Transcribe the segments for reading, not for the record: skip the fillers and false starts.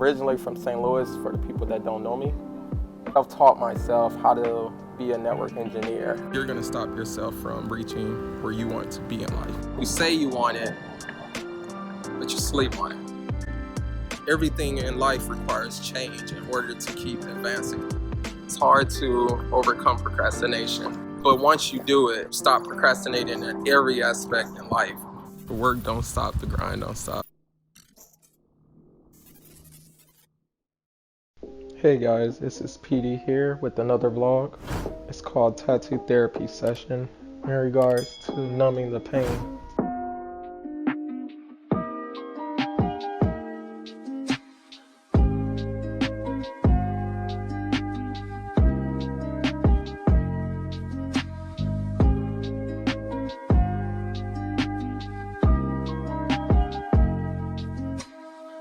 originally from St. Louis, for the people that don't know me. I've taught myself how to be a network engineer. You're gonna stop yourself from reaching where you want to be in life. You say you want it, but you sleep on it. Everything in life requires change in order to keep advancing. It's hard to overcome procrastination, but once you do it, stop procrastinating in every aspect in life. The work don't stop, the grind don't stop. Hey guys, this is PD here with another vlog. It's called Tattoo Therapy Session in regards to numbing the pain.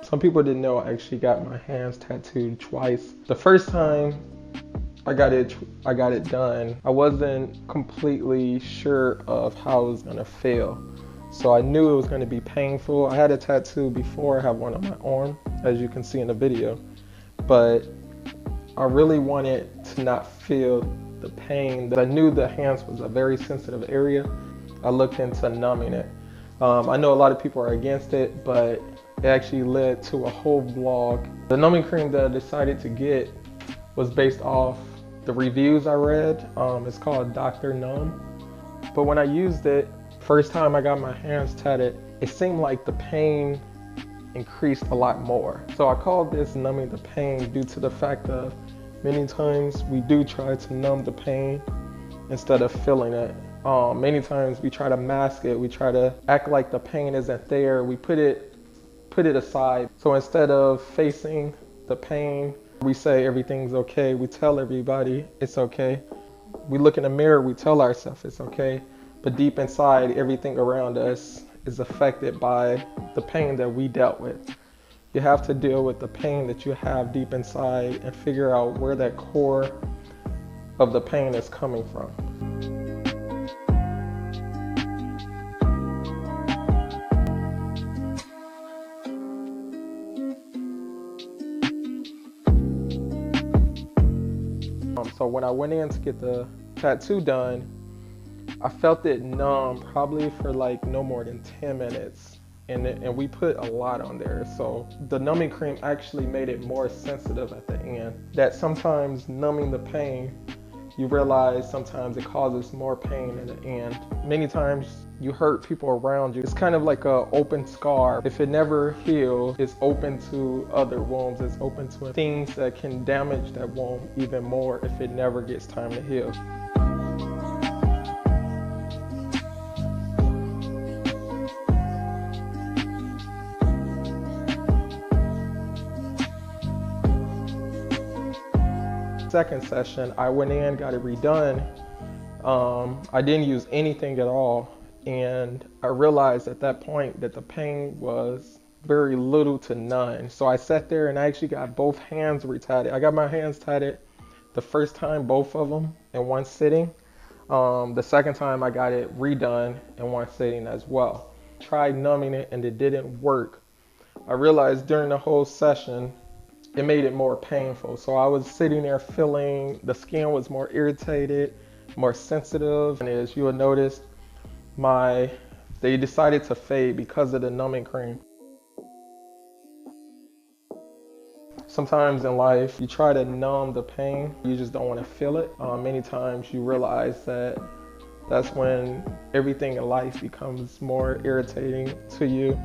Some people didn't know I actually got my hands tattooed twice. The first time I got it done, I wasn't completely sure of how it was gonna feel. So I knew it was gonna be painful. I had a tattoo before, I have one on my arm, as you can see in the video. But I really wanted to not feel the pain. I knew the hands was a very sensitive area. I looked into numbing it. I know a lot of people are against it, but it actually led to a whole vlog. The numbing cream that I decided to get was based off the reviews I read. It's called Dr. Numb. But when I used it, first time I got my hands tatted, it seemed like the pain increased a lot more. So I called this numbing the pain due to the fact that many times we do try to numb the pain instead of feeling it. Many times we try to mask it, we try to act like the pain isn't there, we put it aside. So instead of facing the pain, we say everything's okay. We tell everybody it's okay. We look in the mirror, we tell ourselves it's okay. But deep inside, everything around us is affected by the pain that we dealt with. You have to deal with the pain that you have deep inside and figure out where that core of the pain is coming from. So when I went in to get the tattoo done, I felt it numb probably for like no more than 10 minutes. And we put a lot on there. So the numbing cream actually made it more sensitive at the end. That sometimes numbing the pain, you realize sometimes it causes more pain in the end. Many times you hurt people around you. It's kind of like an open scar. If it never heals, it's open to other wounds. It's open to things that can damage that wound even more if it never gets time to heal. Second session, I went in, got it redone. I didn't use anything at all. And I realized at that point that the pain was very little to none. So I sat there and I actually got both hands retatted. I got my hands tatted the first time, both of them in one sitting. The second time I got it redone in one sitting as well. Tried numbing it and it didn't work. I realized during the whole session, it made it more painful. So I was sitting there feeling the skin was more irritated, more sensitive. And as you will notice, they decided to fade because of the numbing cream. Sometimes in life, you try to numb the pain, you just don't want to feel it. Many times you realize that that's when everything in life becomes more irritating to you.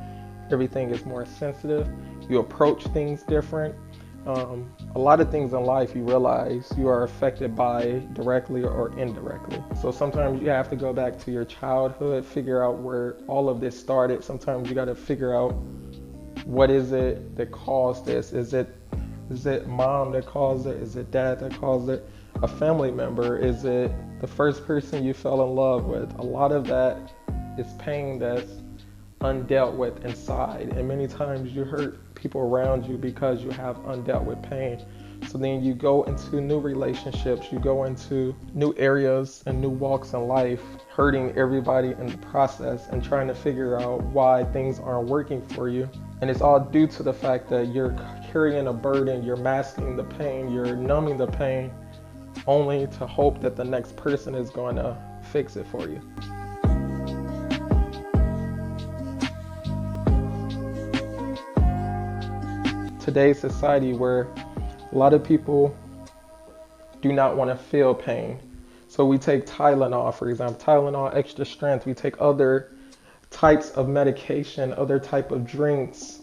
Everything is more sensitive. You approach things different. A lot of things in life you realize you are affected by directly or indirectly. So sometimes you have to go back to your childhood, figure out where all of this started. Sometimes you got to figure out what is it that caused this. Is it mom that caused it? Is it dad that caused it? A family member? Is it the first person you fell in love with? A lot of that is pain that's undealt with inside, and many times you hurt people around you because you have undealt with pain. So then you go into new relationships, you go into new areas and new walks in life, hurting everybody in the process and trying to figure out why things aren't working for you. And it's all due to the fact that you're carrying a burden, you're masking the pain, you're numbing the pain, only to hope that the next person is going to fix it for you. Today's society, where a lot of people do not want to feel pain. So we take Tylenol, for example, Tylenol extra strength. We take other types of medication, other type of drinks,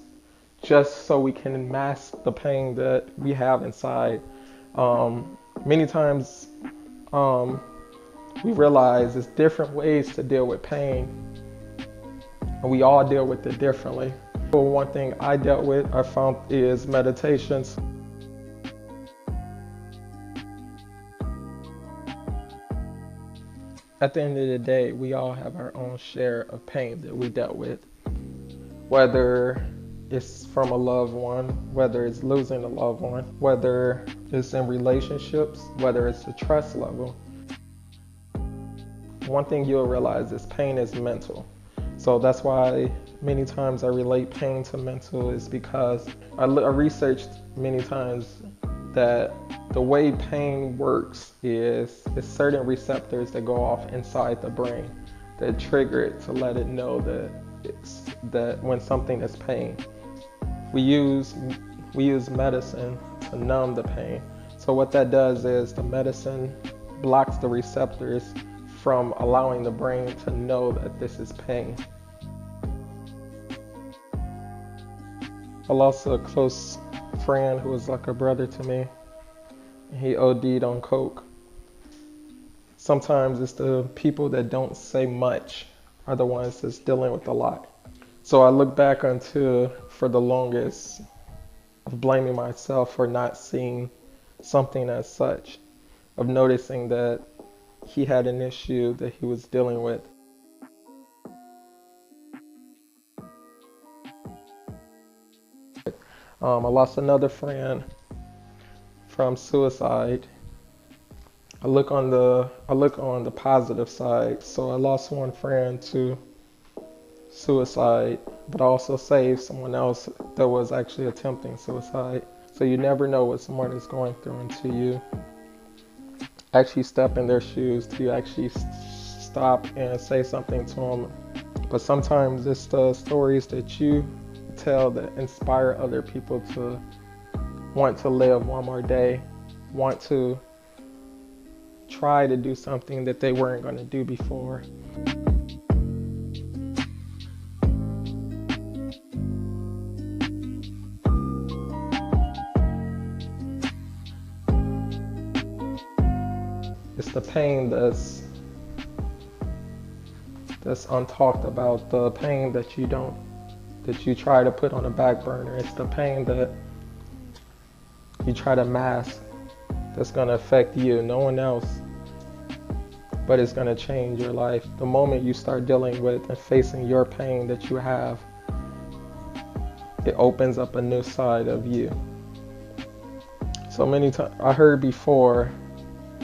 just so we can mask the pain that we have inside. Many times we realize there's different ways to deal with pain, and we all deal with it differently. But one thing I found is meditations. At the end of the day, we all have our own share of pain that we dealt with, whether it's from a loved one, whether it's losing a loved one, whether it's in relationships, whether it's the trust level. One thing you'll realize is pain is mental. So that's why many times I relate pain to mental, is because I researched many times that the way pain works is certain receptors that go off inside the brain that trigger it to let it know that when something is pain. We use medicine to numb the pain. So what that does is the medicine blocks the receptors from allowing the brain to know that this is pain. I lost a close friend who was like a brother to me. He OD'd on coke. Sometimes it's the people that don't say much are the ones that's dealing with a lot. So I look back for the longest, of blaming myself for not seeing something as such, of noticing that he had an issue that he was dealing with. I lost another friend from suicide. I look on the positive side. So I lost one friend to suicide, but I also saved someone else that was actually attempting suicide. So you never know what someone is going through until you actually step in their shoes, till you actually stop and say something to them. But sometimes it's the stories that you tell that inspire other people to want to live one more day, want to try to do something that they weren't going to do before. It's the pain that's untalked about, the pain that you try to put on the back burner. It's the pain that you try to mask, that's going to affect you, no one else, but it's going to change your life. The moment you start dealing with and facing your pain that you have, it opens up a new side of you. So many times I heard before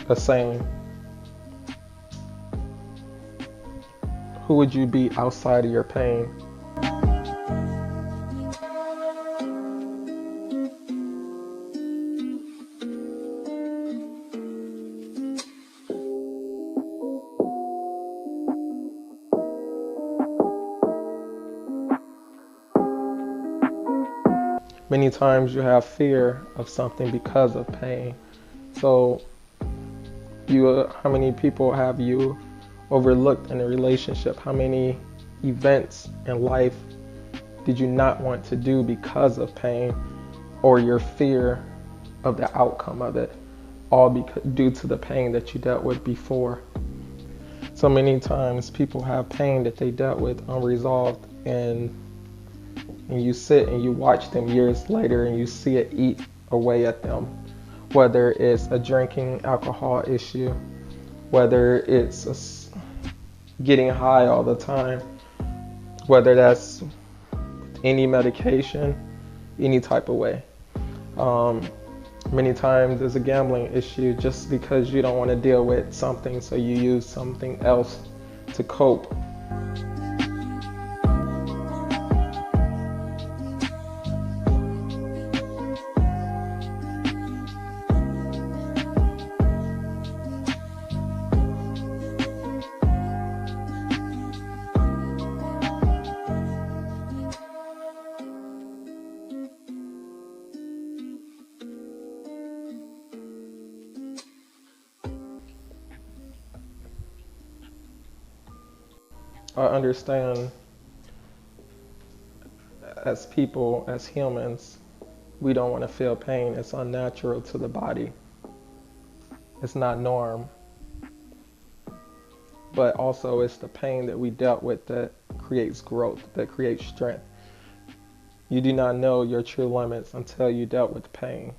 a saying, who would you be outside of your pain? Many times you have fear of something because of pain. So how many people have you overlooked in a relationship? How many events in life did you not want to do because of pain or your fear of the outcome of it, all due to the pain that you dealt with before? So many times people have pain that they dealt with unresolved, and you sit and you watch them years later and you see it eat away at them, whether it's a drinking alcohol issue, whether it's getting high all the time, whether that's any medication, any type of way. Many times there's a gambling issue just because you don't want to deal with something, so you use something else to cope. I understand as people, as humans, we don't want to feel pain. It's unnatural to the body. It's not norm. But also it's the pain that we dealt with that creates growth, that creates strength. You do not know your true limits until you dealt with pain.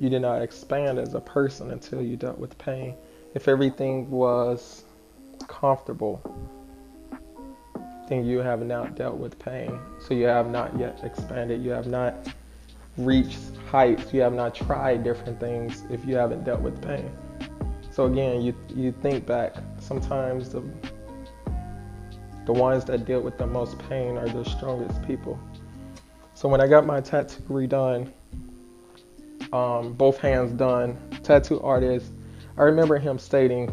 You did not expand as a person until you dealt with pain. If everything was comfortable, then you have not dealt with pain. So you have not yet expanded. You have not reached heights. You have not tried different things if you haven't dealt with pain. So again, you think back, sometimes the ones that deal with the most pain are the strongest people. So when I got my tattoo redone, both hands done, tattoo artist, I remember him saying,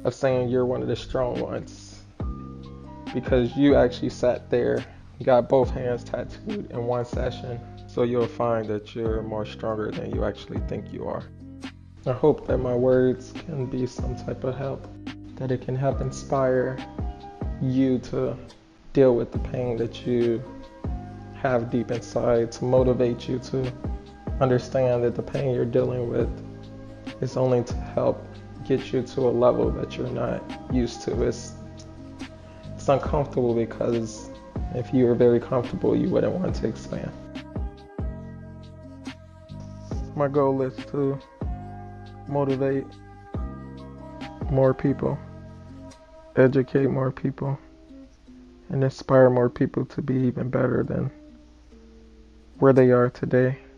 you're one of the strong ones because you actually sat there, got both hands tattooed in one session. So you'll find that you're more stronger than you actually think you are. I hope that my words can be some type of help, that it can help inspire you to deal with the pain that you have deep inside, to motivate you to understand that the pain you're dealing with is only to help get you to a level that you're not used to. It's uncomfortable because if you were very comfortable, you wouldn't want to expand. My goal is to motivate more people, educate more people, and inspire more people to be even better than where they are today.